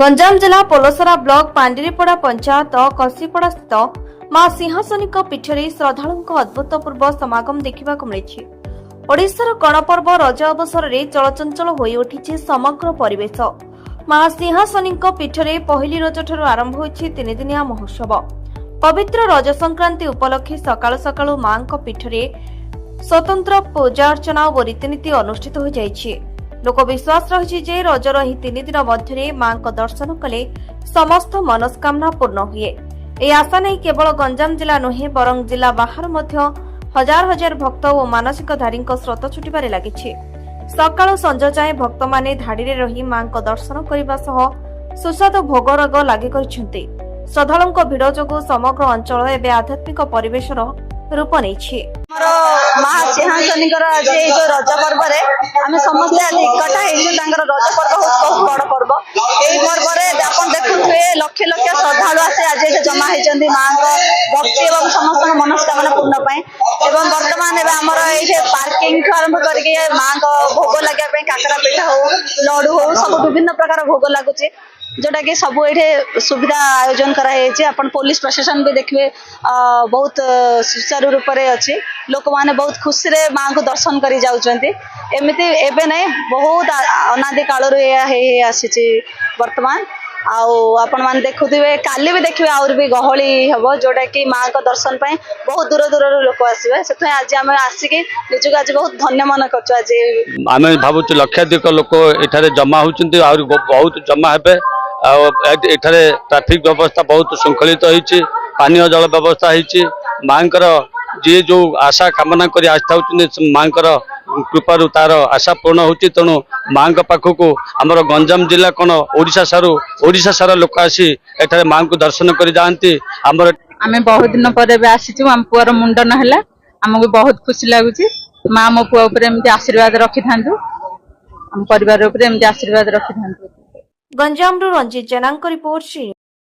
गंजाम जिला पोलसरा ब्लॉक पांडिरीपड़ा पंचायत कसीपड़ा स्थित मां सिंहासनिक पीठरे श्रद्धालुंक अभूतपूर्व समागम देखा मिली। ओडिशार गणपर्व रज अवसर में चलचंचल होई उठिछि समग्र परिवेश। मां सिंहासनिक पीठरे पहली रज ठारू आरंभ होइछि 3 दिनिया महोत्सव। पवित्र रज संक्रांति उपलक्षे सकाळु सकाळु मांक पीठरे स्वतंत्र पूजा अर्चना और रीतिनीति अनुष्ठित हो जाइछि। लोक विश्वास रही जे रजर ही 3 दिन मध्य मां दर्शन कले समस्त मनस्कामना पूर्ण हुए। यह आशा नहीं केवल गंजाम जिला नुहे बरं जिला बाहर मध्य हजार हजार भक्त और मानसिकधारी स्रोत छुटिबारे लागिछि। सकाळु संज जाए भक्त माने धाड़ी रही मां दर्शन करने सह सुस्वादु भोगराग लागि करिसेंति। श्रद्धालुंक भिड़ जोगु समग्र अंचल एवं आध्यात्मिक परिवेशर रूप नहीं। सिंहासनिकर आज जो रज पर्व आम समस्ते आज एकटा रज पर्व बहुत बड़ पर्व। यही पर्व आप देखुए लक्ष लक्ष श्रद्धालु आसे आज ये जमा होती माँ भक्ति और समस्त मनस्कामना पूर्ण एवं बर्तमान आमर ये पार्किंग आरंभ करके माँ भोग लगे काकरा पिठा हो लड्डू हो सब विभिन्न प्रकार भोग लगुच जोटा कि सब ये सुविधा आयोजन कराई। अपन पुलिस प्रशासन भी देखिए बहुत सुचारू रूप से अच्छी लोक मैंने बहुत खुशी रे माँ को दर्शन करी जाउछंती। एमती एबे नहीं बहुत अनादि काल आसी वर्तमान आपण मैंने देखुए काली भी देखिए आउर भी गहली हम जोटा कि माँ का दर्शन पाई बहुत दूर दूर लोक आसवे से आज आम आसिक निजक आज बहुत धन्य मन कर आज आम भावुँ लक्षाधिक लोक एठारे जमा होती बहुत जमा हे। एठारे ट्रैफिक व्यवस्था बहुत श्रृंखलित होती पानीय जल व्यवस्था होती माँ जी जो आशा कामना कर आस्था माँ कृपार तार आशा पूर्ण होती। तेणु माँ पाखक आमर गंजाम जिला कौन ओडिशा सारा लोक आसी एठारे माँ को दर्शन कर जाती। आम बहुत दिन पर आसीचु आम पुआर मुंडन है आमको बहुत खुशी लगुच माँ मो पुआ आशीर्वाद रखी था आम परिवार आशीर्वाद रखी था। गंजाम रंजित जेना रिपोर्ट।